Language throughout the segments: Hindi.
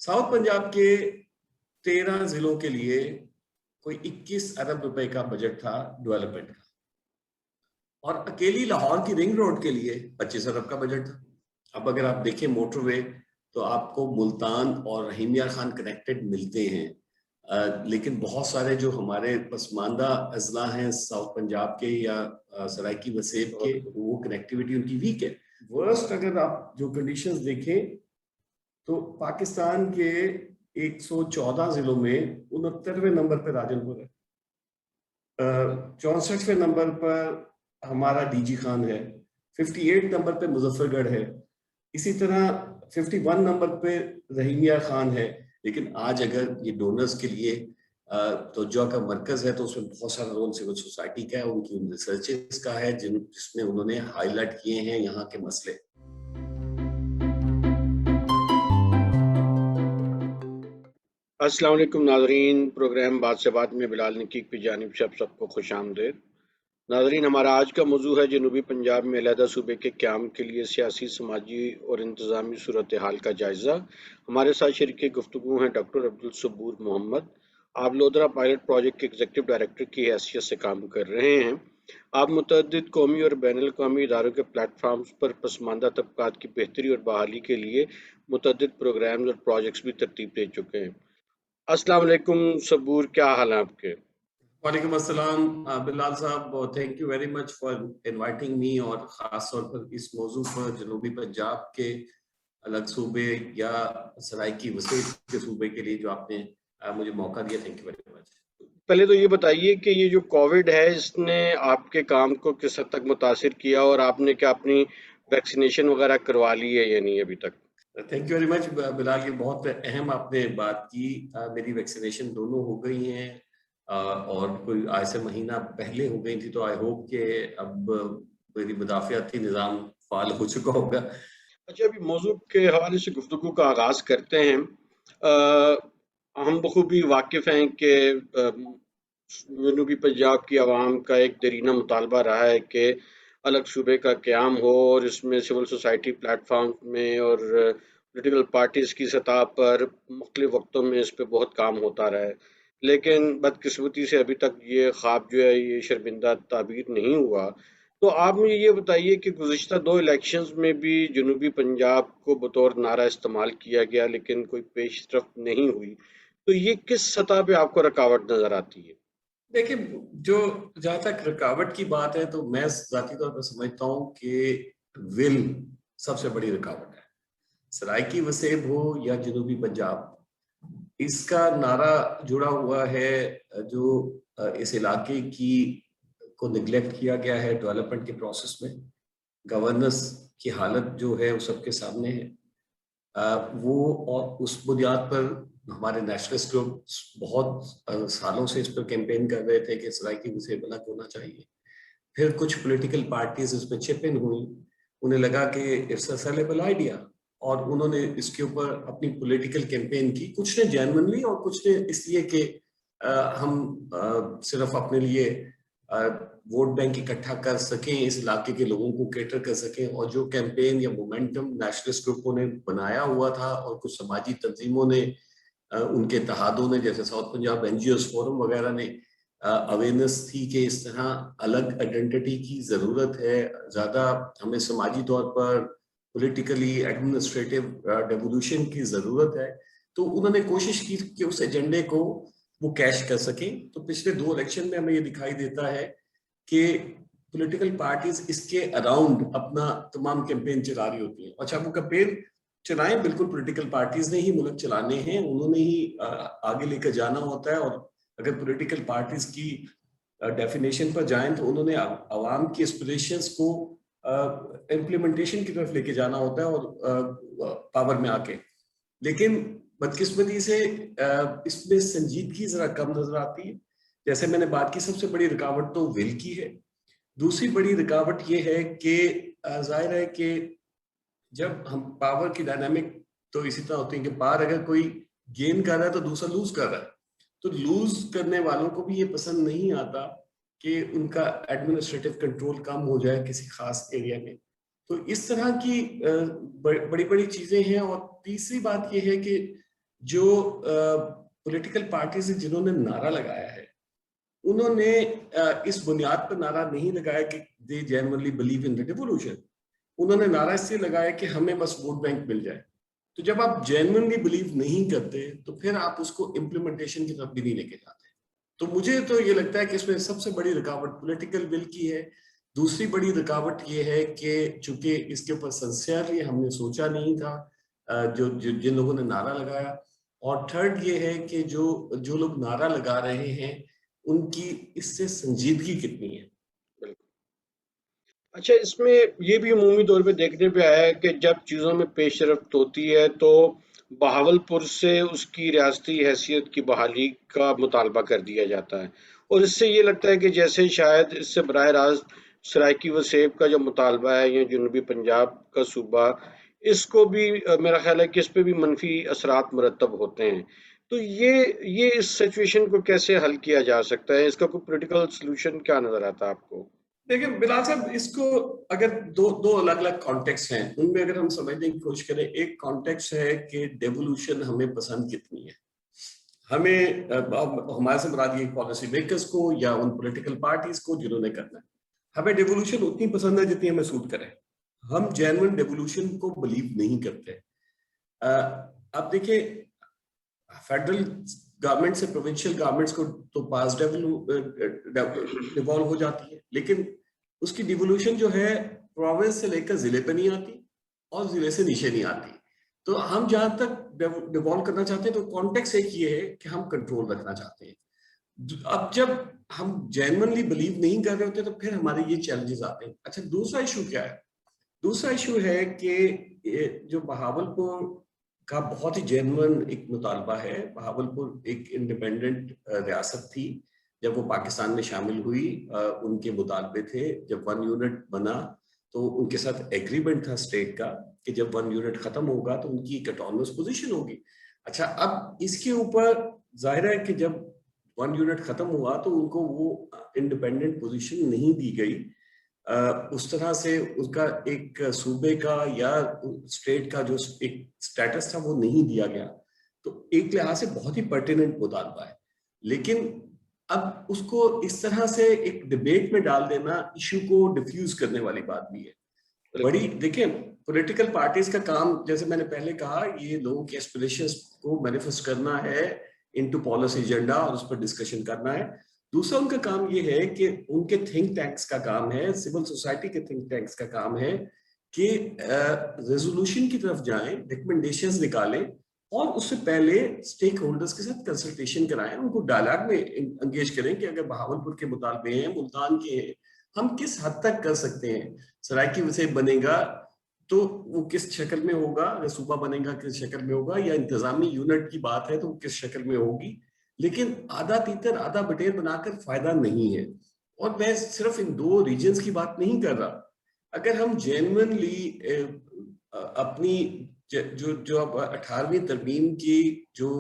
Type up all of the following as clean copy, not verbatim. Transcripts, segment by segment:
साउथ पंजाब के 13 जिलों के लिए कोई 21 अरब रुपए का बजट था डेवलपमेंट का, और अकेली लाहौर की रिंग रोड के लिए 25 अरब का बजट था। अब अगर आप देखें मोटरवे, तो आपको मुल्तान और रहीम यार खान कनेक्टेड मिलते हैं, लेकिन बहुत सारे जो हमारे पसमानदा अजला हैं साउथ पंजाब के या सराइकी वसेब के, वो कनेक्टिविटी उनकी वीक है। वर्स्ट अगर आप जो कंडीशंस देखें तो पाकिस्तान के 114 जिलों में 69वें नंबर पर राजनपुर है, 64वें नंबर पर हमारा डीजी खान है, 58 नंबर पे मुजफ्फरगढ़ है, इसी तरह 51 नंबर पे रहीमिया खान है। लेकिन आज अगर ये डोनर्स के लिए तो जो का मरकज है, तो उसमें बहुत सारा रोल सिविल सोसाइटी का है, उनकी रिसर्चेस का है, जिसमें उन्होंने हाईलाइट किए हैं यहाँ के मसले। अस्सलाम वालेकुम नाज़रीन, प्रोग्राम बात से बात में बिलाल नकीक की जानिब से आप सबको खुश आमदेद। नाज़रीन, हमारा आज का मौजू है जनूबी पंजाब में अलहदा सूबे के क़याम के लिए सियासी, समाजी और इंतज़ामी सूरत हाल का जायज़ा। हमारे साथ शरीक गुफ्तगू हैं डॉक्टर अब्दुल सबूर मोहम्मद। आप लोधरा पायलट प्रोजेक्ट के एग्जीक्यूटिव डायरेक्टर की हैसियत से काम कर रहे हैं। आप मुतअद्दिद कौमी और बैनुल अक़वामी इदारों के प्लेटफार्म्स पर पसमानदा तबकात की बेहतरी और बहाली के लिए मुतअद्दिद प्रोग्राम्स और प्रोजेक्ट्स भी तरतीब दे चुके हैं। अस्सलाम वालेकुम सबूर, क्या हाल है आपके? वालेकुम अस्सलाम बिलाल साहब, thank you very much for inviting me, और खास तौर पर इस मौजू पर जनूबी पंजाब के अलग सूबे या सराइकी वसीम के सूबे के लिए जो आपने मुझे मौका दिया, थैंक यू वेरी मच। पहले तो ये बताइए कि ये जो कोविड है, इसने आपके काम को किस हद तक मुतासिर किया और आपने क्या अपनी वैक्सीनेशन वगैरह करवा ली है या नहीं अभी तक? Thank you very much Bilal, ये बहुत अहम आपने बात की। मेरी वैक्सीनेशन दोनों हो गई हैं, और कोई आज से महीना पहले हो गई थी, तो आई होप कि अब मेरी मुदाफ़ियाती निज़ाम फाल हो चुका होगा। अच्छा, अभी मौजू के हवाले से गुफ्तगू का आगाज़ करते हैं। हम बखूबी वाकिफ़ हैं कि जनूबी पंजाब की आवाम का एक दरीना मुतालबा रहा है कि अलग सूबे का क़याम हो और इसमें सिविल सोसाइटी प्लेटफॉर्म में और पोलिटिकल पार्टीज़ की सतह पर मुख्तलिफ वक्तों में इस पर बहुत काम होता रहा है, लेकिन बदकिस्मती से अभी तक ये ख्वाब जो है ये शर्मिंदा ताबीर नहीं हुआ। तो आप मुझे ये बताइए कि गुज़िश्ता 2 इलेक्शंस में भी जनूबी पंजाब को बतौर नारा इस्तेमाल किया गया, लेकिन कोई पेशरफ़्त नहीं हुई। तो ये किस सतह पे आपको रुकावट नज़र आती है? देखिए, जो जहाँ तक रुकावट की बात है, तो मैं ज़ाती तौर पर समझता हूँ कि विल सबसे बड़ी रुकावट है। सराइकी वसेब हो या जनूबी पंजाब, इसका नारा जुड़ा हुआ है जो इस इलाके की को निगलेक्ट किया गया है डेवलपमेंट के प्रोसेस में। गवर्नेंस की हालत जो है वो सबके सामने है। वो और उस बुनियाद पर हमारे नेशनलिस्ट ग्रुप बहुत सालों से इस पर कैंपेन कर रहे थे कि सराइकी वसेब अलग होना चाहिए। फिर कुछ पॉलिटिकल पार्टीज इसमें चिप इन हुई, उन्हें लगा कि इट्स अ सेलेबल आइडिया, और उन्होंने इसके ऊपर अपनी पॉलिटिकल कैंपेन की। कुछ ने जेन्युइनली और कुछ ने इसलिए कि हम सिर्फ अपने लिए वोट बैंक इकट्ठा कर सकें, इस इलाके के लोगों को कैटर कर सकें। और जो कैंपेन या मोमेंटम नेशनलिस्ट ग्रुपों ने बनाया हुआ था और कुछ समाजी तंजीमों ने, उनके इत्तेहादों ने, जैसे साउथ पंजाब एनजीओ फोरम वगैरह ने, अवेयरनेस थी कि इस तरह अलग आइडेंटिटी की जरूरत है, ज्यादा हमें समाजी तौर पर पॉलिटिकली एडमिनिस्ट्रेटिव डेवोल्यूशन की जरूरत है। तो उन्होंने कोशिश की कि उस एजेंडे को वो कैश कर सकें। तो पिछले 2 इलेक्शन में हमें ये दिखाई देता है कि पॉलिटिकल पार्टीज इसके अराउंड अपना तमाम कैंपेन चला रही होती हैं। अच्छा, वो कैंपेन चलाएं, बिल्कुल पॉलिटिकल पार्टीज ने ही मुल्क चलाने हैं, उन्होंने ही आगे लेकर जाना होता है। और अगर पॉलिटिकल पार्टीज की डेफिनेशन पर जाएं तो उन्होंने आवाम की एस्पिरेशंस को इम्प्लीमेंटेशन की तरफ लेके जाना होता है, और पावर में आके। लेकिन बदकिस्मती से इसमें संजीदगी जरा कम नजर आती है। जैसे मैंने बात की, सबसे बड़ी रुकावट तो विल की है। दूसरी बड़ी रुकावट ये है कि जाहिर है कि जब हम पावर की डायनामिक तो इसी तरह होती है कि पार अगर कोई गेन कर रहा है तो दूसरा लूज कर रहा है, तो लूज करने वालों को भी ये पसंद नहीं आता कि उनका एडमिनिस्ट्रेटिव कंट्रोल कम हो जाए किसी खास एरिया में। तो इस तरह की बड़ी बड़ी चीजें हैं। और तीसरी बात यह है कि जो पॉलिटिकल पार्टीज जिन्होंने नारा लगाया है, उन्होंने इस बुनियाद पर नारा नहीं लगाया कि they genuinely believe in the revolution. उन्होंने नारा इससे लगाया कि हमें बस वोट बैंक मिल जाए। तो जब आप जेन्युइनली बिलीव नहीं करते तो फिर आप उसको इम्प्लीमेंटेशन की तरफ भी नहीं लेके जाते। तो मुझे तो ये लगता है कि इसमें सबसे बड़ी रुकावट पॉलिटिकल विल की है। दूसरी बड़ी रुकावट ये है कि चूंकि इसके ऊपर सिंसियरली हमने सोचा नहीं था, जिन लोगों ने नारा लगाया। और थर्ड ये है कि जो जो लोग नारा लगा रहे हैं उनकी इससे संजीदगी कितनी है। अच्छा, इसमें ये भी अमूमी तौर पे देखने पे आया है कि जब चीज़ों में पेशरफ्त होती है तो बहावलपुर से उसकी रियासती हैसियत की बहाली का मुतालबा कर दिया जाता है, और इससे ये लगता है कि जैसे शायद इससे बराह रास्त सराइकी वसेब का जो मुतालबा है या जनूबी पंजाब का सूबा, इसको भी मेरा ख्याल है कि इस पे भी मनफी असरात मुरतब होते हैं। तो ये इस सिचुएशन को कैसे हल किया जा सकता है? इसका कोई पॉलिटिकल सॉल्यूशन क्या नजर आता है आपको? देखिए बिलाल साहब, इसको अगर दो दो अलग अलग कॉन्टेक्स्ट हैं, उनमें अगर हम समझने की कोशिश करें, एक कॉन्टेक्स्ट है कि डेवोल्यूशन हमें पसंद कितनी है। हमें हमारे से मुराद ये पॉलिसी मेकर्स को या उन पॉलिटिकल पार्टीज को जिन्होंने करना है, हमें डेवोल्यूशन उतनी पसंद है जितनी हमें सूट करे। हम जेन्युइन डेवोल्यूशन को बिलीव नहीं करते। अब देखिए, फेडरल गवर्नमेंट से प्रोविंशियल गवर्नमेंट्स को तो पास डिवॉल्व हो जाती है, लेकिन उसकी डिवोल्यूशन जो है प्रोविंस से लेकर जिले पे नहीं आती और जिले से नीचे नहीं आती। तो हम जहां तक डिवॉल्व करना चाहते हैं तो कॉन्टेक्स्ट एक ये है कि हम कंट्रोल रखना चाहते हैं। अब जब हम जेन्युइनली बिलीव नहीं कर रहे होते तो फिर हमारे ये चैलेंजेस आते हैं। अच्छा, दूसरा इशू क्या है? दूसरा इशू है कि जो बहावलपुर का बहुत ही जेन्युइन एक मुतालबा है। बहावलपुर एक इंडिपेंडेंट रियासत थी जब वो पाकिस्तान में शामिल हुई। उनके मुतालबे थे, जब 1 यूनिट बना तो उनके साथ एग्रीमेंट था स्टेट का कि जब 1 यूनिट खत्म होगा तो उनकी एक ऑटोनमस पोजीशन होगी। अच्छा, अब इसके ऊपर जाहिर है कि जब 1 यूनिट खत्म हुआ तो उनको वो इंडिपेंडेंट पोजीशन नहीं दी गई। उस तरह से उसका एक सूबे का या स्टेट का जो एक स्टेटस था वो नहीं दिया गया। तो एक लिहाज से बहुत ही पर्टिनेंट मुतालबा है, लेकिन अब उसको इस तरह से एक डिबेट में डाल देना इशू को डिफ्यूज करने वाली बात भी है। बड़ी देखिए, पॉलिटिकल पार्टीज का काम, जैसे मैंने पहले कहा, ये लोगों के एस्पिरेशंस को मैनिफेस्ट करना है इनटू पॉलिसी एजेंडा और उस पर डिस्कशन करना है। दूसरा उनका काम ये है कि उनके थिंक टैंक्स का काम है, सिविल सोसाइटी के थिंक टैंक्स का काम है कि रेजोल्यूशन की तरफ जाएं, रिकमेंडेशंस निकालें और उससे पहले स्टेक होल्डर्स के साथ कंसल्टेशन कराएं, उनको डायलॉग में एंगेज करें कि अगर बहावलपुर के मुतालबे हैं, मुल्तान के हैं, हम किस हद तक कर सकते हैं। सराइकी वसेब बनेगा तो वो किस शक्ल में होगा, अगर सूबा बनेगा किस शक्ल में होगा, या इंतजामी यूनिट की बात है तो किस शक्ल में होगी। लेकिन आधा तीतर आधा बटेर बनाकर फायदा नहीं है। और मैं सिर्फ इन 2 रीजन्स की बात नहीं कर रहा। अगर हम जेन्युइनली अपनी जो जो अब 18वीं तरमीम की जो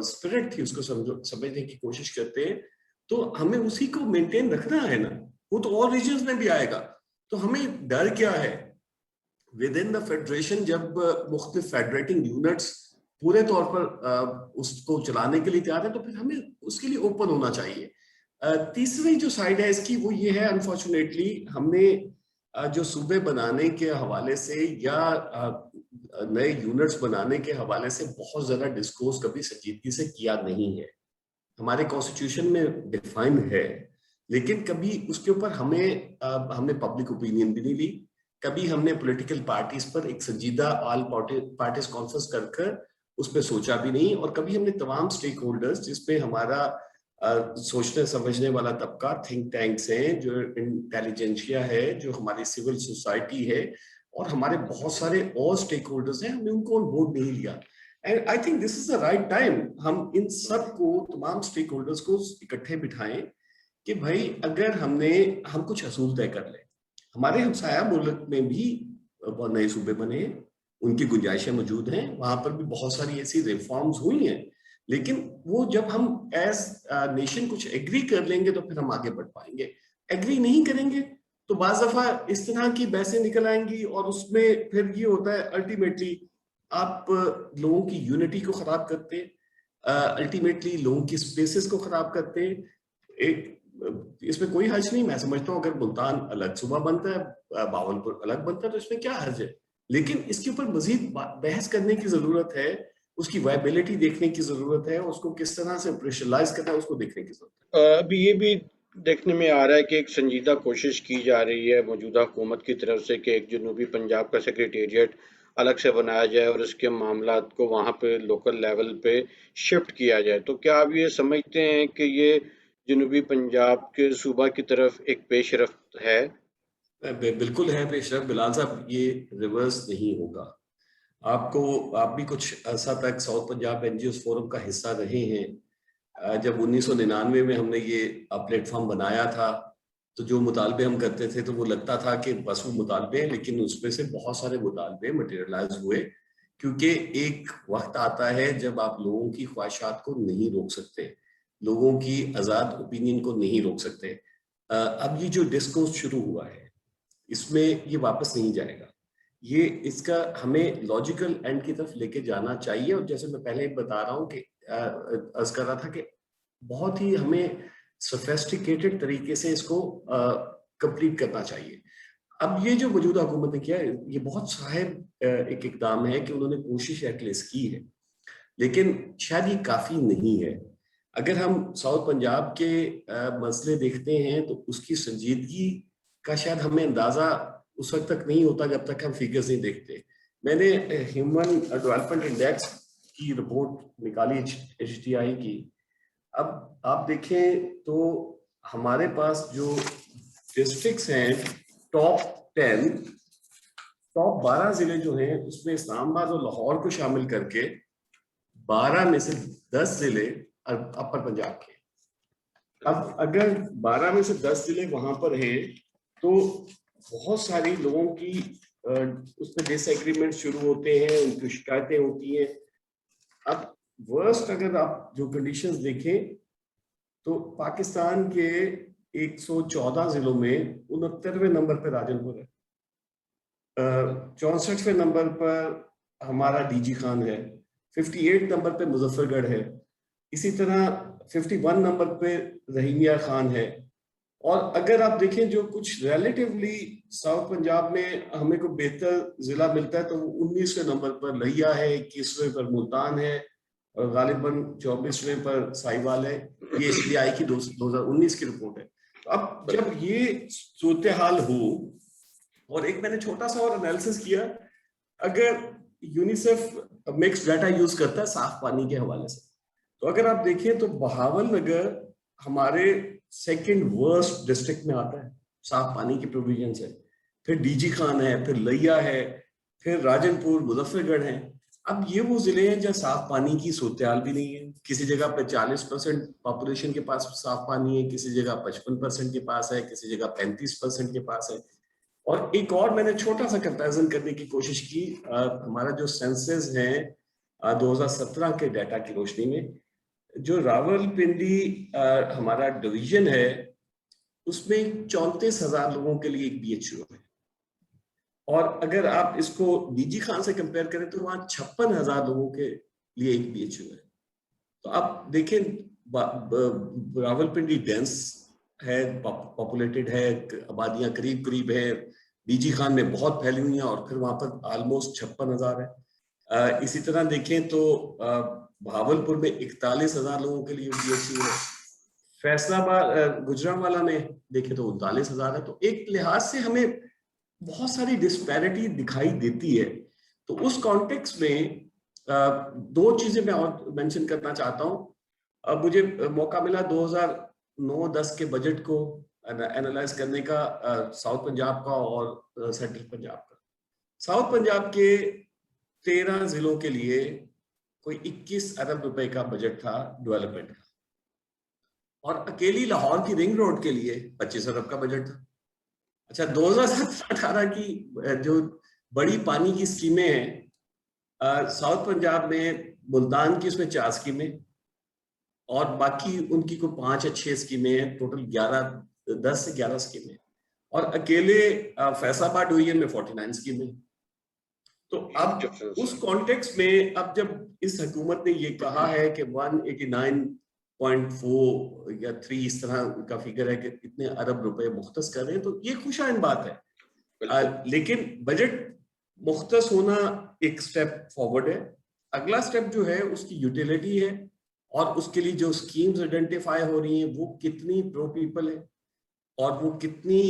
स्पिरिट थी उसको समझने की कोशिश करते हैं, तो हमें उसी को मेंटेन रखना है ना। वो तो और रीजन्स में भी आएगा। तो हमें डर क्या है? विद इन द फेडरेशन जब मुख्तलिफ फेडरेटिंग यूनिट्स पूरे तौर पर उसको चलाने के लिए तैयार है तो फिर हमें उसके लिए ओपन होना चाहिए। तीसरी जो साइड है इसकी वो ये है, अनफॉर्चुनेटली हमने जो सूबे बनाने के हवाले से या नए यूनिट्स बनाने के हवाले से बहुत ज्यादा डिस्कोर्स कभी संजीदगी से किया नहीं है। हमारे कॉन्स्टिट्यूशन में डिफाइन है, लेकिन कभी उसके ऊपर हमने पब्लिक ओपिनियन भी नहीं ली। कभी हमने पॉलिटिकल पार्टीज पर एक संजीदा ऑल पार्टीज कॉन्फ्रेंस कर उस पर सोचा भी नहीं। और कभी हमने तमाम स्टेक होल्डर्स, जिसपे हमारा सोचने समझने वाला तबका, थिंक टैंक्स हैं, जो इंटेलिजेंशिया है, जो हमारी सिविल सोसाइटी है और हमारे बहुत सारे और स्टेक होल्डर्स हैं, हमने उनको ऑन बोर्ड नहीं लिया। And I think this is the right time हम इन सब को, तमाम स्टेक होल्डर्स को इकट्ठे बिठाएं कि भाई अगर हम कुछ असूल तय कर लें। हमारे हमसाया मुल्क में भी बहुत नए सूबे बने हैं, उनकी गुंजाइशें मौजूद हैं, वहां पर भी बहुत सारी ऐसी रिफॉर्म्स हुई हैं। लेकिन वो जब हम एज नेशन कुछ एग्री कर लेंगे तो फिर हम आगे बढ़ पाएंगे। एग्री नहीं करेंगे तो बाज़ दफा इस तरह की बहसें निकल आएंगी और उसमें फिर ये होता है अल्टीमेटली आप लोगों की यूनिटी को खराब करते हैं, अल्टीमेटली लोगों की स्पेसेस को खराब करते हैं। एक इसमें कोई हर्ज नहीं, मैं समझता हूँ अगर मुल्तान अलग सूबा बनता है, बावलपुर अलग बनता है, तो इसमें क्या हर्ज है। लेकिन इसके ऊपर मजीद बहस करने की जरूरत है, उसकी वायबिलिटी देखने की जरूरत है, उसको किस तरह से ऑपरेशनलाइज करना है उसको देखने की जरूरत अभी ये भी देखने में आ रहा है कि एक संजीदा कोशिश की जा रही है मौजूदा हुकूमत की तरफ से कि एक जनूबी पंजाब का सेक्रेटेरिएट अलग से बनाया जाए और इसके मामलात को वहाँ पे लोकल लेवल पे शिफ्ट किया जाए। तो क्या आप ये समझते हैं कि ये जनूबी पंजाब के सूबा की तरफ एक पेशरफ्त है? है। बिल्कुल है पेशरफ बिलाल साहब, ये रिवर्स नहीं होगा। आपको आप भी कुछ अर्सा तक साउथ पंजाब एनजीओ फोरम का हिस्सा रहे हैं। जब 1999 में हमने ये प्लेटफॉर्म बनाया था, तो जो मुतालबे हम करते थे तो वो लगता था कि बस वो मुतालबे हैं, लेकिन उसमें से बहुत सारे मुतालबे मटेरियलाइज हुए। क्योंकि एक वक्त आता है जब आप लोगों की ख्वाहिशात को नहीं रोक सकते, लोगों की आज़ाद ओपिनियन को नहीं रोक सकते। अब ये जो डिस्कोर्स शुरू हुआ है, इसमें ये वापस नहीं जाएगा। ये इसका हमें लॉजिकल एंड की तरफ लेके जाना चाहिए। और जैसे मैं पहले बता रहा हूँ कि अर्ज कर रहा था कि बहुत ही हमें सोफेस्टिकेटेड तरीके से इसको कंप्लीट करना चाहिए। अब ये जो मौजूदा हुकूमत ने किया है, ये बहुत साहिब एक इकदाम है कि उन्होंने कोशिश एटलीस्ट की है, लेकिन शायद ये काफी नहीं है। अगर हम साउथ पंजाब के मसले देखते हैं तो उसकी संजीदगी का शायद हमें अंदाजा उस वक्त तक नहीं होता जब तक हम फिगर्स नहीं देखते। मैंने ह्यूमन डेवलपमेंट इंडेक्स की रिपोर्ट निकाली HDI की। अब आप देखें तो हमारे पास जो डिस्ट्रिक्ट्स हैं, टॉप 10, टॉप 12 जिले जो हैं उसमें इस्लामाबाद और लाहौर को शामिल करके 12 में से 10 जिले अपर पंजाब के। अब अगर 12 में से 10 जिले वहां पर हैं तो बहुत सारी लोगों की उसमें डिसएग्रीमेंट शुरू होते हैं, उनकी शिकायतें होती हैं। अब वर्स्ट अगर आप जो कंडीशंस देखें तो पाकिस्तान के 114 जिलों में 69वें नंबर पर राजनपुर है, 64वें नंबर पर हमारा डीजी खान है, 58 नंबर पे मुजफ्फरगढ़ है, इसी तरह 51 नंबर पे रहीमिया खान है। और अगर आप देखें जो कुछ रिलेटिवली साउथ पंजाब में हमें को बेहतर जिला मिलता है तो 19वें नंबर पर लहिया है, 21वें पर मुल्तान है और गालिबन 24वें पर साहिवाल है। ये HDI की 2019 की रिपोर्ट है। तो अब जब ये सूरत हाल हो, और एक मैंने छोटा सा और एनालिसिस किया, अगर यूनिसेफ मिक्स डाटा यूज करता है साफ पानी के हवाले से, तो अगर आप देखें तो बहावलनगर हमारे सेकंड वर्स्ट डिस्ट्रिक्ट में आता है साफ पानी की प्रोविजन से, फिर डीजी खान है, फिर लैया है, फिर राजनपुर, मुजफ्फरगढ़ है। अब ये वो जिले हैं जहाँ साफ पानी की सूरत हाल भी नहीं है। किसी जगह पे 40% पॉपुलेशन के पास साफ पानी है, किसी जगह 55% के पास है, किसी जगह 35% के पास है। और एक और मैंने छोटा सा कंपैरिजन करने की कोशिश की, हमारा जो सेंसस है 2017 के डाटा की रोशनी में, जो रावलपिंडी हमारा डिवीजन है उसमें 34,000 लोगों के लिए एक BHU है। और अगर आप इसको डीजी खान से कंपेयर करें तो वहां 56,000 लोगों के लिए एक BHU है। तो आप देखें रावलपिंडी डेंस है, पॉपुलेटेड है, आबादियां करीब करीब है, डीजी खान में बहुत फैली हुई हैं, और फिर वहां पर ऑलमोस्ट 56,000 है। इसी तरह देखें तो भावलपुर में 41,000 लोगों के लिए BHU है। फैसलाबाद गुजरांवाला में देखें तो 39,000 है। तो एक लिहाज से हमें बहुत सारी डिस्पैरिटी दिखाई देती है। तो उस कॉन्टेक्स्ट में दो चीजें मैं और मेंशन करना चाहता हूं। अब मुझे मौका मिला 2009-10 के बजट को एनालाइज करने का, साउथ पंजाब का और सेंट्रल पंजाब का। साउथ पंजाब के 13 जिलों के लिए कोई 21 अरब रुपए का बजट था डेवलपमेंट का, और अकेली लाहौर की रिंग रोड के लिए 25 अरब का बजट था। अच्छा, 2017-18 की जो बड़ी पानी की स्कीमें हैं साउथ पंजाब में, मुल्तान की उसमें 4 स्कीमें और बाकी उनकी को 5 या 6 स्कीमें हैं, टोटल 10 से 11 स्कीमें। और अकेले फैसलाबाद डिवीजन में 49 स्कीमें। तो ह्यूज अब डिफरेंस उस है। कॉन्टेक्स्ट में, अब जब इस हुकूमत ने ये कहा है कि 189.4 या 3 इस तरह का फिगर है कि इतने अरब रुपए मुख्तस कर रहे हैं, तो ये खुशाइन बात है। बिल्कुल। लेकिन बजट मुख्तस होना एक स्टेप फॉरवर्ड है। अगला स्टेप जो है उसकी यूटिलिटी है, और उसके लिए जो स्कीम्स आइडेंटिफाई हो रही हैं वो कितनी प्रो पीपल है, और वो कितनी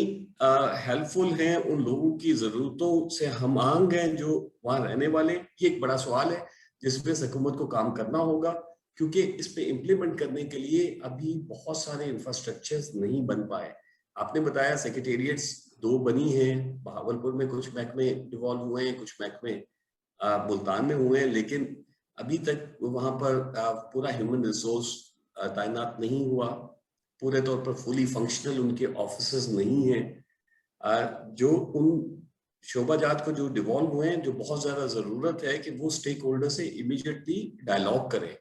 हेल्पफुल हैं उन लोगों की ज़रूरतों से हम आंग हैं जो वहाँ रहने वाले। ये एक बड़ा सवाल है जिसपे हुकूमत को काम करना होगा, क्योंकि इस पे इम्प्लीमेंट करने के लिए अभी बहुत सारे इंफ्रास्ट्रक्चर्स नहीं बन पाए। आपने बताया सेक्रेटेरिएट्स 2 बनी हैं, बहावलपुर में कुछ महकमे डिवॉल्व हुए हैं, कुछ महकमे मुल्तान में हुए हैं, लेकिन अभी तक वहाँ पर पूरा ह्यूमन रिसोर्स तैनात नहीं हुआ, पूरे तौर पर फुली फंक्शनल उनके ऑफिसेज नहीं हैं। जो उन शोबाजात को जो डिवॉल्व हुए हैं, जो बहुत ज्यादा जरूरत है कि वो स्टेक होल्डर से इमीडिएटली डायलॉग करें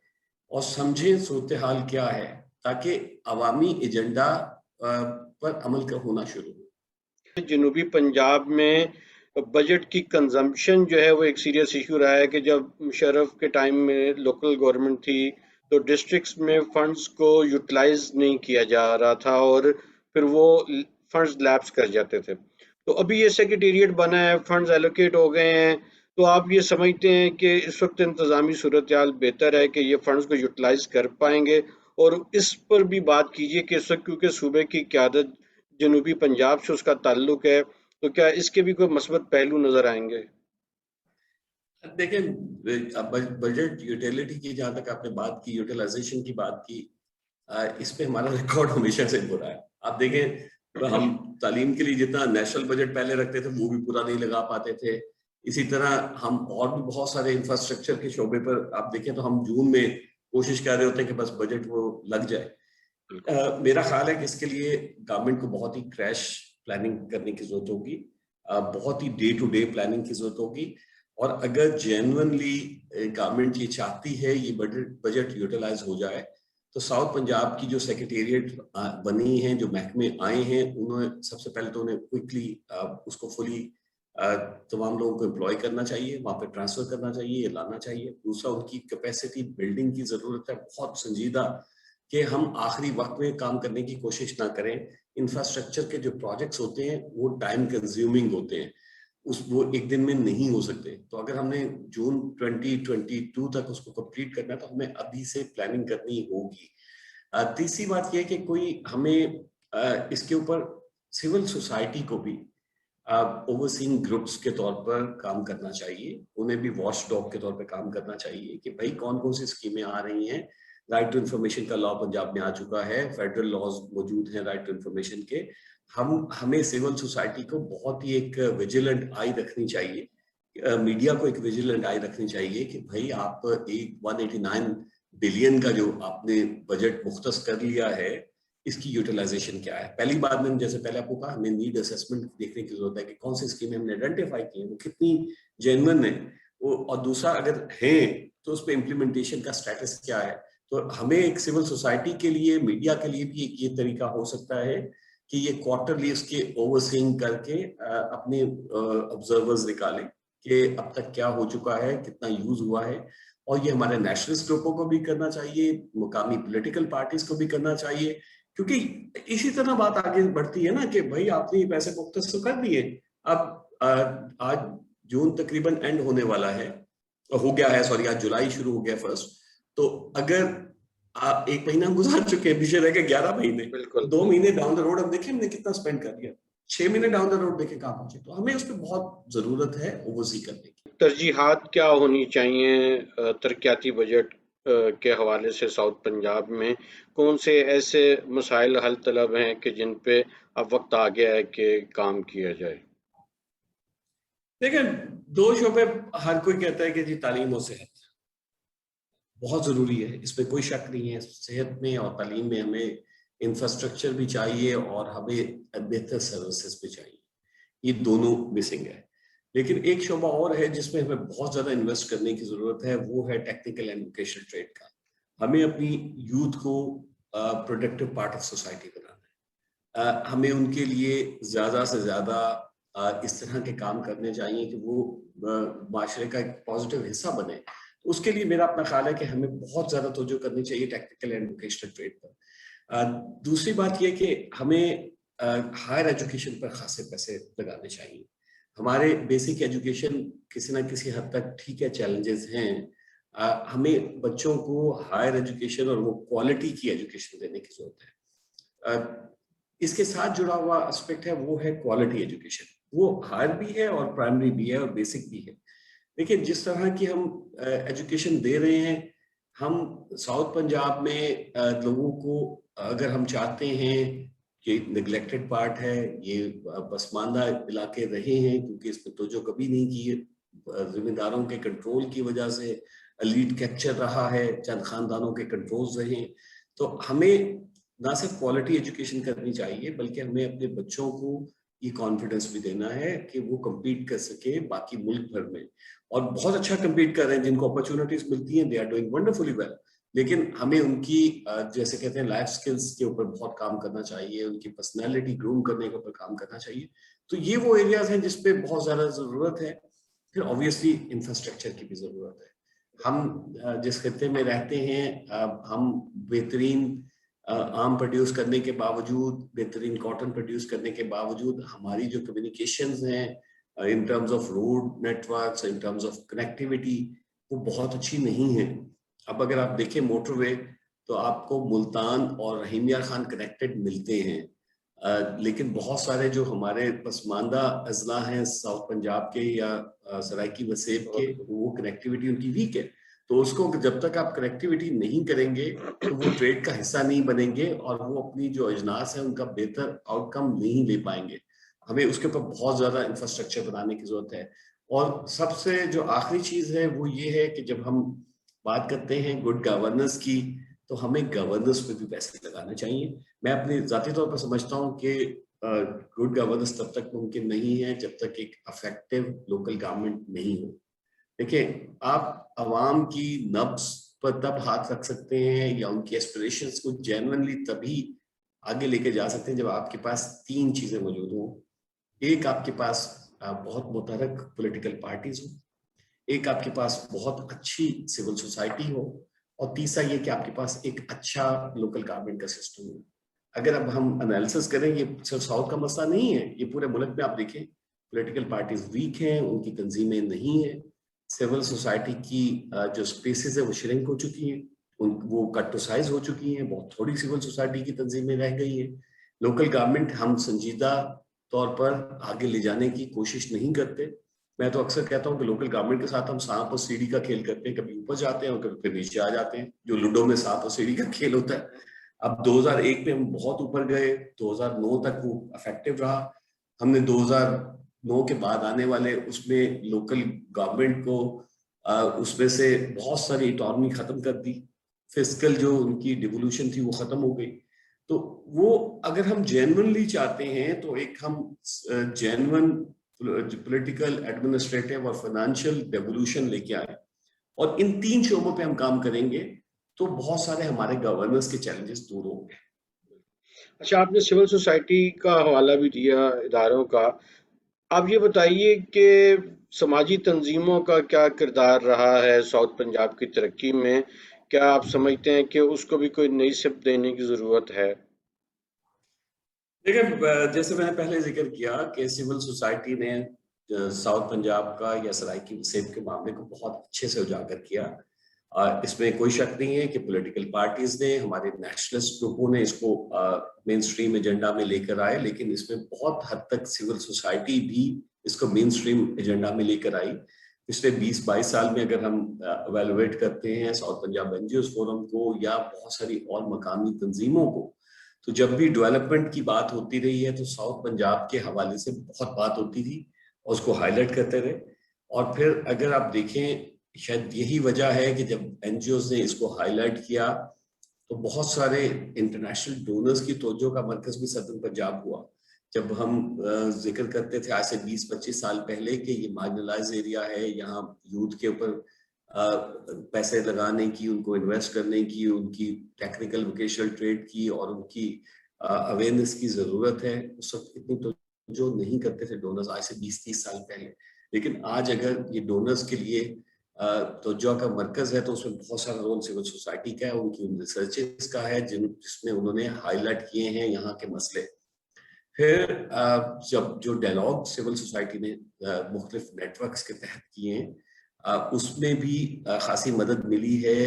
और समझें सूरत हाल क्या है, ताकि अवामी एजेंडा पर अमल का होना शुरू हो। जनूबी पंजाब में बजट की कंजम्पशन जो है वो एक सीरियस इशू रहा है कि जब मुशर्रफ के टाइम में लोकल गवर्नमेंट थी तो डिस्ट्रिक्ट्स में फंड्स को यूटिलाइज नहीं किया जा रहा था और फिर वो फंड्स लैप्स कर जाते थे। तो अभी ये सेक्रेटेरिएट बना है, फंड्स एलोकेट हो गए हैं, तो आप ये समझते हैं कि इस वक्त इंतज़ामी सूरत हाल बेहतर है कि ये फंड्स को यूटिलाइज कर पाएंगे? और इस पर भी बात कीजिए कि इस वक्त क्योंकि सूबे की क़यादत जनूबी पंजाब से उसका ताल्लुक है, तो क्या इसके भी कोई मस्बत पहलू नजर आएंगे? देखें, बजट यूटिलिटी की, जहां तक आपने बात की, यूटिलाइजेशन की बात की, इस पे हमारा रिकॉर्ड हमेशा से बुरा है। आप देखें, तो हम तालीम के लिए जितना नेशनल बजट पहले रखते थे वो भी पूरा नहीं लगा पाते थे। इसी तरह हम और भी बहुत सारे इंफ्रास्ट्रक्चर के शोबे पर आप देखें तो हम जून में कोशिश कर रहे होते हैं कि बस बजट वो लग जाए। बिल्कुल। मेरा ख्याल है कि इसके लिए गवर्नमेंट को बहुत ही क्रैश प्लानिंग करने की जरूरत होगी, बहुत ही डे टू डे प्लानिंग की जरूरत होगी। और अगर जेन्युइनली गवर्नमेंट ये चाहती है ये बजट बजट यूटिलाइज हो जाए, तो साउथ पंजाब की जो सेक्रेटेरिएट बनी है, जो महकमे आए हैं, उन्होंने सबसे पहले तो उन्हें क्विकली उसको फुली तमाम लोगों को एम्प्लॉय करना चाहिए, वहां पे ट्रांसफर करना चाहिए, लाना चाहिए। दूसरा, उनकी कैपेसिटी बिल्डिंग की जरूरत है बहुत संजीदा, कि हम आखिरी वक्त में काम करने की कोशिश ना करें। इंफ्रास्ट्रक्चर के जो प्रोजेक्ट्स होते हैं वो टाइम कंज्यूमिंग होते हैं, उस वो एक दिन में नहीं हो सकते। तो अगर हमने जून 2022 तक उसको कंप्लीट करना है तो हमें अभी से प्लानिंग करनी होगी। तीसरी बात यह है कि कोई हमें इसके ऊपर सिविल सोसाइटी को भी ओवरसीइंग ग्रुप्स के तौर पर काम करना चाहिए, उन्हें भी वॉच डॉग के तौर पर काम करना चाहिए कि भाई कौन कौन सी स्कीमें आ रही हैं। राइट टू इन्फॉर्मेशन का लॉ पंजाब में आ चुका है, फेडरल लॉज मौजूद हैं राइट टू इन्फॉर्मेशन के। हमें सिविल सोसाइटी को बहुत ही एक विजिलेंट आई रखनी चाहिए, मीडिया को एक विजिलेंट आई रखनी चाहिए कि भाई आप एक 189 बिलियन का जो आपने बजट मुख्तस कर लिया है, इसकी यूटिलाइजेशन क्या है। पहली बात, मैंने जैसे पहले आपको कहा, हमें नीड असेसमेंट देखने की जरूरत है कि कौन सी स्कीमें हमने आइडेंटिफाई की है वो कितनी जेन्युइन है वो, और दूसरा अगर है तो उस पर इम्प्लीमेंटेशन का स्टेटस क्या है। तो हमें एक सिविल सोसाइटी के लिए, मीडिया के लिए भी एक ये तरीका हो सकता है कि ये क्वार्टरली उसके ओवरसीइंग करके अपने ऑब्जर्वर्स निकालें कि अब तक क्या हो चुका है, कितना यूज हुआ है। और ये हमारे नेशनलिस्ट ग्रुपों को भी करना चाहिए, मुकामी पॉलिटिकल पार्टीज को भी करना चाहिए, क्योंकि इसी तरह बात आगे बढ़ती है ना कि भाई आपने ये पैसे मुख्तस तो कर दिए, अब आज जून तकरीबन एंड होने वाला है, हो गया है, सॉरी, आज जुलाई शुरू हो गया फर्स्ट। तो अगर आप एक महीना गुजार चुके हैं, पीछे रह गए 11 महीने, बिल्कुल। 2 महीने डाउन द रोड हम देखें हमने कितना स्पेंड कर दिया, 6 महीने डाउन द रोड देखें कहाँ पहुंचे। तो हमें उस पर बहुत जरूरत है ओवरसी करने की। तरजीहात क्या होनी चाहिए तरक्याती बजट के हवाले से साउथ पंजाब में? कौन से ऐसे मसाइल हल तलब हैं कि जिन पे अब वक्त आ गया है कि काम किया जाए? देखिए, 2 शोबे हर कोई कहता है कि जी तालीम और सेहत बहुत जरूरी है, इसमें कोई शक नहीं है। सेहत में और तालीम में हमें इंफ्रास्ट्रक्चर भी चाहिए और हमें बेहतर सर्विसेज भी चाहिए, ये दोनों मिसिंग है। लेकिन एक शोबा और है जिसमें हमें बहुत ज्यादा इन्वेस्ट करने की जरूरत है, वो है टेक्निकल एंड वोकेशनल ट्रेड का। हमें अपनी यूथ को प्रोडक्टिव पार्ट ऑफ सोसाइटी बनाना है। हमें उनके लिए ज्यादा से ज्यादा इस तरह के काम करने चाहिए कि वो माशरे का एक पॉजिटिव हिस्सा बने। तो उसके लिए मेरा अपना ख्याल है कि हमें बहुत ज्यादा तवज्जो करनी चाहिए टेक्निकल एंड वोकेशनल ट्रेड पर। दूसरी बात यह कि हमें हायर एजुकेशन पर खासे पैसे लगाने चाहिए। हमारे बेसिक एजुकेशन किसी ना किसी हद तक ठीक है, चैलेंजेस हैं। हमें बच्चों को हायर एजुकेशन और वो क्वालिटी की एजुकेशन देने की जरूरत है। इसके साथ जुड़ा हुआ एस्पेक्ट है वो है क्वालिटी एजुकेशन। वो हायर भी है और प्राइमरी भी है और बेसिक भी है। देखिए, जिस तरह की हम एजुकेशन दे रहे हैं, हम साउथ पंजाब में लोगों को, अगर हम चाहते हैं कि निगलेक्टेड पार्ट है ये, पसमानदा इलाके रहे हैं क्योंकि इस पर तवज्जो कभी नहीं की है, जिम्मेदारों के कंट्रोल की वजह से लीड कैप्चर रहा है, चंद खानदानों के कंट्रोल्स रहे हैं। तो हमें ना सिर्फ क्वालिटी एजुकेशन करनी चाहिए बल्कि हमें अपने बच्चों को ये कॉन्फिडेंस भी देना है कि वो compete कर सके बाकी मुल्क भर में, और बहुत अच्छा compete कर रहे हैं। जिनको अपॉर्चुनिटीज मिलती हैं, they are doing wonderfully well. लेकिन हमें उनकी जैसे कहते हैं लाइफ स्किल्स के ऊपर बहुत काम करना चाहिए, उनकी पर्सनैलिटी ग्रूम करने के ऊपर काम करना चाहिए। तो ये वो एरियाज हैं जिसपे बहुत ज्यादा जरूरत है। फिर ऑब्वियसली इंफ्रास्ट्रक्चर की भी जरूरत है। हम जिस खत्ते में रहते हैं, हम बेहतरीन आम प्रोड्यूस करने के बावजूद, बेहतरीन कॉटन प्रोड्यूस करने के बावजूद, हमारी जो कम्युनिकेशंस हैं in terms of road networks, in terms of connectivity, वो बहुत अच्छी नहीं है। अब अगर आप देखें मोटरवे, तो आपको मुल्तान और रहीम यार खान कनेक्टेड मिलते हैं, लेकिन बहुत सारे जो हमारे पसमानदा अजला हैं साउथ पंजाब के या सराइकी वसेब के, वो कनेक्टिविटी उनकी वीक है। तो उसको जब तक आप कनेक्टिविटी नहीं करेंगे तो वो ट्रेड का हिस्सा नहीं बनेंगे और वो अपनी जो अजनास है उनका बेहतर आउटकम नहीं ले पाएंगे। हमें उसके ऊपर बहुत ज्यादा इंफ्रास्ट्रक्चर बनाने की जरूरत है। और सबसे जो आखिरी चीज है वो ये है कि जब हम बात करते हैं गुड गवर्नेंस की, तो हमें गवर्नेंस पे भी पैसे लगाना चाहिए। मैं अपने जाती तौर पर समझता हूँ कि गुड गवर्नेंस तब तक मुमकिन नहीं है जब तक एक अफेक्टिव लोकल गवर्नमेंट नहीं हो। देखिए, आप अवाम की नब्ज पर तब हाथ रख सकते हैं या उनकी एस्पिरेशंस को जेन्युइनली तभी आगे लेके जा सकते हैं जब आपके पास तीन चीजें मौजूद हों। एक, आपके पास बहुत मुतहरक पॉलिटिकल पार्टीज हो। एक, आपके पास बहुत अच्छी सिविल सोसाइटी हो। और तीसरा ये कि आपके पास एक अच्छा लोकल गवर्नमेंट का सिस्टम हो। अगर अब हम एनालिसिस करें, ये सिर्फ साउथ का मसला नहीं है, ये पूरे मुल्क में आप देखें पॉलिटिकल पार्टीज वीक हैं, उनकी तंजीमें नहीं है, सिविल सोसाइटी की जो स्पेसेस है वो श्रिंक हो चुकी हैं, वो कट टू साइज हो चुकी हैं, बहुत थोड़ी सिविल सोसाइटी की तंजीमें रह गई हैं। लोकल गवर्नमेंट हम संजीदा तौर पर आगे ले जाने की कोशिश नहीं करते। मैं तो अक्सर कहता हूँ कि लोकल गवर्नमेंट के साथ हम सांप और सीढ़ी का खेल करते हैं, कभी ऊपर जाते हैं और कभी फिर नीचे आ जाते हैं, जो लूडो में सांप और सीढ़ी का खेल होता है। अब 2001 में हम बहुत ऊपर गए, 2009 तक वो इफेक्टिव रहा। हमने 2009 के बाद आने वाले उसमें लोकल गवर्नमेंट को उसमें से बहुत सारी इकॉनमी खत्म कर दी, फिस्कल जो उनकी डिवोल्यूशन थी वो खत्म हो गई। तो वो अगर हम जेन्युइनली चाहते हैं तो एक हम जेन्युइन पॉलिटिकल, एडमिनिस्ट्रेटिव और फाइनेंशियल डेवोल्यूशन लेके आए, और इन तीन शोबों पे हम काम करेंगे तो बहुत सारे हमारे गवर्नेंस के चैलेंजेस दूर होंगे। अच्छा, आपने सिविल सोसाइटी का हवाला भी दिया इदारों का। आप ये बताइए कि समाजी तंजीमों का क्या किरदार रहा है साउथ पंजाब की तरक्की में? क्या आप समझते हैं कि उसको भी कोई नई सिफ्त देने की ज़रूरत है? देखिए, जैसे मैंने पहले जिक्र किया कि सिविल सोसाइटी ने साउथ पंजाब का या सराइकी वसेब के मामले को बहुत अच्छे से उजागर किया। इसमें कोई शक नहीं है कि पॉलिटिकल पार्टीज ने, हमारे नेशनलिस्ट ग्रुपों ने इसको मेन स्ट्रीम एजेंडा में लेकर आए, लेकिन इसमें बहुत हद तक सिविल सोसाइटी भी इसको मेन स्ट्रीम एजेंडा में लेकर आई। पिछले 20-22 साल में अगर हम एवेलुएट करते हैं साउथ पंजाब एनजीओ फोरम को या बहुत सारी और मकामी तंजीमों को, तो जब भी डेवलपमेंट की बात होती रही है तो साउथ पंजाब के हवाले से बहुत बात होती थी और उसको हाईलाइट करते रहे। और फिर अगर आप देखें, शायद यही वजह है कि जब एनजीओज ने इसको हाईलाइट किया तो बहुत सारे इंटरनेशनल डोनर्स की तवज्जो का मरकज भी सदर्न पंजाब हुआ। जब हम जिक्र करते थे आज से 20-25 साल पहले कि ये मार्जिनलाइज एरिया है, यहाँ यूथ के ऊपर पैसे लगाने की, उनको इन्वेस्ट करने की, उनकी टेक्निकल वोकेशनल ट्रेड की और उनकी अवेयरनेस की जरूरत है, उस वक्त इतनी जो नहीं करते थे डोनर्स आज से 20-30 साल पहले, लेकिन आज अगर ये डोनर्स के लिए तवज्जो का मरकज है तो उसमें बहुत सारा रोल सिविल सोसाइटी का है, उनकी रिसर्चेस का है जिसमें उन्होंने हाईलाइट किए हैं यहाँ के मसले। फिर जब जो डायलॉग सिविल सोसाइटी ने मुख्तलिफ नेटवर्क्स के तहत किए हैं उसमें भी खासी मदद मिली है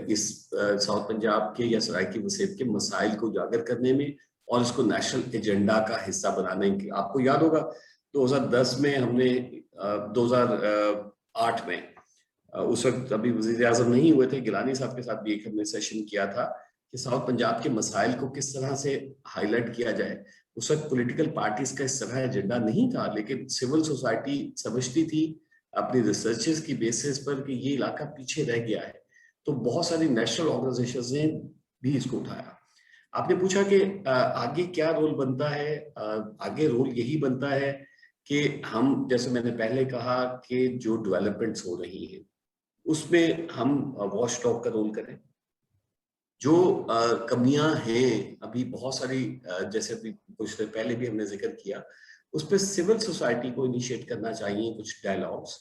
इस साउथ पंजाब के या सराइकी वसीयत के मसाइल को उजागर करने में और इसको नेशनल एजेंडा का हिस्सा बनाने की। आपको याद होगा 2010 में हमने 2008 में उस वक्त अभी वजीर आजम नहीं हुए थे, गिलानी साहब के साथ भी एक हमने सेशन किया था कि साउथ पंजाब के मसाइल को किस तरह से हाईलाइट किया जाए। उस वक्त पॉलिटिकल पार्टीज का इस तरह एजेंडा नहीं था, लेकिन सिविल सोसाइटी समझती थी अपनी रिसर्चेस की बेसिस पर कि ये इलाका पीछे रह गया है, तो बहुत सारी नेशनल ऑर्गेनाइजेशंस ने भी इसको उठाया। आपने पूछा कि आगे क्या रोल बनता है, आगे रोल यही बनता है कि हम, जैसे मैंने पहले कहा कि जो डेवलपमेंट्स हो रही हैं उसमें हम वॉच टॉक का रोल करें। जो कमियां हैं अभी बहुत सारी, जैसे अभी कुछ देर पहले भी हमने जिक्र किया, उस पर सिविल सोसाइटी को इनिशिएट करना चाहिए कुछ डायलॉग्स,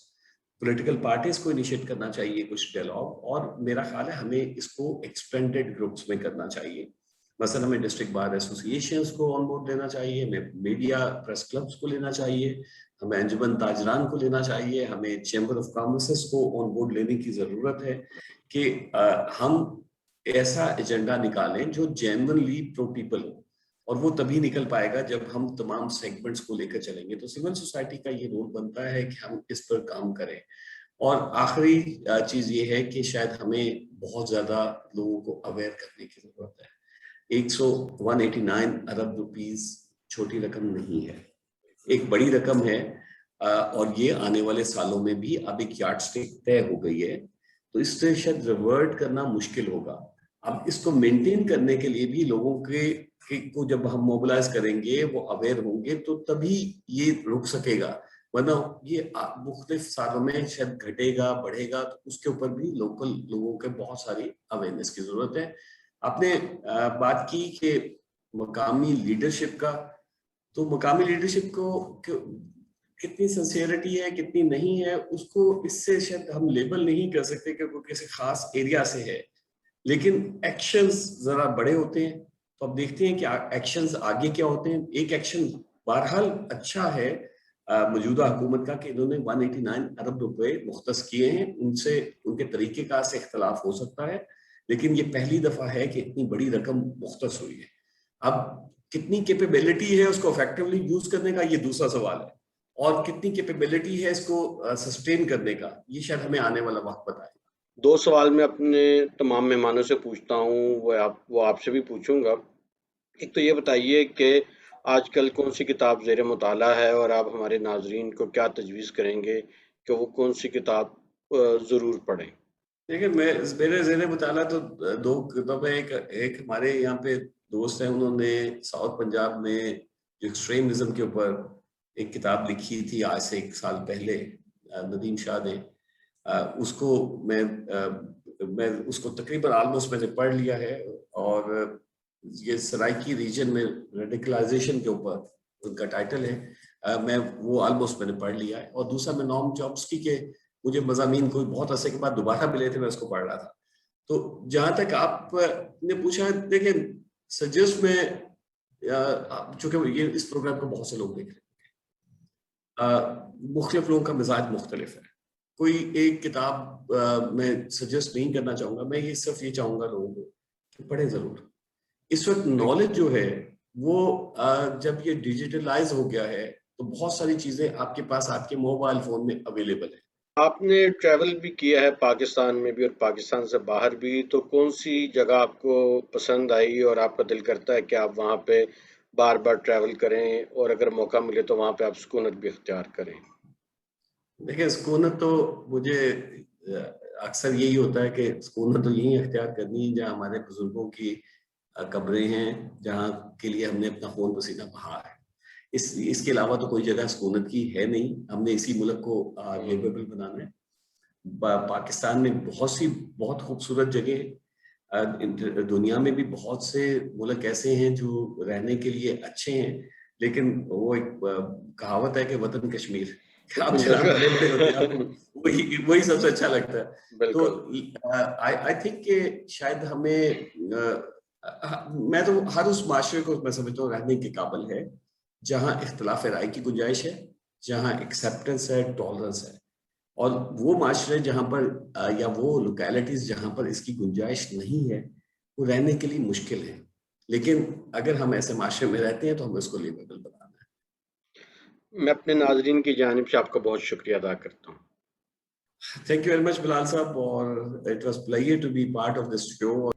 पॉलिटिकल पार्टीज को इनिशिएट करना चाहिए कुछ डायलॉग, और मेरा ख्याल है हमें इसको एक्सपेंडेड ग्रुप्स में करना चाहिए। मसलन हमें डिस्ट्रिक्ट बार एसोसिएशंस को ऑन बोर्ड लेना चाहिए, हमें मीडिया प्रेस क्लब्स को लेना चाहिए, हमें अंजुमन ताजरान को लेना चाहिए, हमें चैम्बर ऑफ कॉमर्स को ऑन बोर्ड लेने की जरूरत है कि हम ऐसा एजेंडा निकालें जो जेन्युइनली प्रो पीपल हो, और वो तभी निकल पाएगा जब हम तमाम सेगमेंट्स को लेकर चलेंगे। तो सिविल सोसाइटी का ये रोल बनता है कि हम इस पर काम करें। और आखिरी चीज ये है कि शायद हमें बहुत ज्यादा लोगों को अवेयर करने की जरूरत है। 189 अरब रुपीस छोटी रकम नहीं है, एक बड़ी रकम है, और ये आने वाले सालों में भी अब एक यार्डस्टिक तय हो गई है, तो इससे शायद रिवर्ट करना मुश्किल होगा। अब इसको मेंटेन करने के लिए भी लोगों को जब हम मोबिलाइज करेंगे, वो अवेयर होंगे, तो तभी ये रुक सकेगा, वरना ये मुख्तलिफ सालों में शायद घटेगा बढ़ेगा। तो उसके ऊपर भी लोकल लोगों के बहुत सारी अवेयरनेस की जरूरत है। आपने बात की कि मकामी लीडरशिप का, तो मकामी लीडरशिप को कितनी सिंसियरिटी है कितनी नहीं है, उसको इससे शायद हम लेबल नहीं कर सकते कि वो किसी खास एरिया से है, लेकिन एक्शंस जरा बड़े होते हैं। तो अब देखते हैं कि एक्शंस आगे क्या होते हैं। एक एक्शन बहरहाल अच्छा है मौजूदा हुकूमत का कि इन्होंने 189 अरब रुपए मुख्तस किए हैं, उनसे उनके तरीकेकार से इख्तलाफ हो सकता है, लेकिन ये पहली दफा है कि इतनी बड़ी रकम मुख्तस हुई है। अब कितनी कैपेबिलिटी है उसको इफेक्टिवली यूज करने का, ये दूसरा सवाल है, और कितनी कैपेबिलिटी है इसको सस्टेन करने का, ये शायद हमें आने वाला वक्त बताए। 2 सवाल मैं अपने तमाम मेहमानों से पूछता हूँ, वो आपसे भी पूछूँगा। एक तो ये बताइए कि आजकल कौन-सी किताब ज़ेर मुताला है और आप हमारे नाज़रीन को क्या तजवीज़ करेंगे कि वो कौन-सी किताब ज़रूर पढ़ें? देखिए, मेरे ज़ेरे मुताला तो दो किताबें, एक हमारे यहाँ पे दोस्त हैं, उन्होंने साउथ पंजाब में जो एक्सट्रीमिज्म के ऊपर एक किताब लिखी थी आज से 1 साल पहले, नदीम शाह ने, उसको मैं उसको तकरीबन ऑलमोस्ट मैंने पढ़ लिया है। और ये सराइकी रीजन में रेडिकलाइजेशन के ऊपर उनका टाइटल है, मैं वो ऑलमोस्ट मैंने पढ़ लिया है। और दूसरा मैं नॉम चॉम्स्की के, मुझे मज़ामीन कोई बहुत अरसे के बाद दोबारा मिले थे, मैं उसको पढ़ रहा था। तो जहां तक आपने पूछा, देखिए सजेस्ट में, चूंकि ये इस प्रोग्राम को बहुत से लोग देख रहे हैं, मुख्तलिफ लोगों का मिजाज मुख्तलिफ है, कोई एक किताब मैं सजेस्ट नहीं करना चाहूंगा। मैं ये सिर्फ ये चाहूंगा लोगों को कि पढ़े जरूर। इस वक्त नॉलेज जो है वो जब ये डिजिटलाइज हो गया है तो बहुत सारी चीजें आपके पास आपके मोबाइल फोन में अवेलेबल है। आपने ट्रैवल भी किया है पाकिस्तान में भी और पाकिस्तान से बाहर भी, तो कौन-सी जगह आपको पसंद आई और आपका दिल करता है कि आप वहाँ पे बार-बार ट्रैवल करें और अगर मौका मिले तो वहाँ पे आप सुकूनत भी इख्तियार करें? देखिए, सुकूनत तो मुझे अक्सर यही होता है कि सुकूनत तो यही अख्तियार करनी है जहाँ हमारे बुजुर्गों की कब्रें हैं, जहाँ के लिए हमने अपना खून पसीना बहा है। इसके अलावा तो कोई जगह सुकूनत की है नहीं। हमने इसी मुल्क को लिवेबल बनाना है। पाकिस्तान में बहुत खूबसूरत जगह, दुनिया में भी बहुत से मुल्क ऐसे हैं जो रहने के लिए अच्छे हैं, लेकिन वो एक कहावत है कि वतन कश्मीर, आप जहाँ बड़े बड़े होते हैं आपको वही सबसे अच्छा लगता है। तो आई थिंक कि शायद हमें मैं तो हर उस माशरे को मैं समझता हूँ रहने के काबिल है जहाँ इख्तिलाफ राय की गुंजाइश है, जहाँ एक्सेप्टेंस है, टॉलरेंस है। और वो माशरे जहाँ पर या वो लोकेलिटीज जहाँ पर इसकी गुंजाइश नहीं है, वो रहने के लिए मुश्किल है। लेकिन अगर हम ऐसे माशरे में रहते हैं तो हमें उसको लिवेबल बनाना है। मैं अपने नाजरीन की जानिब से आपका बहुत शुक्रिया अदा करता हूँ। Thank you very much Bilal sahab, और it was pleasure to be part of this show.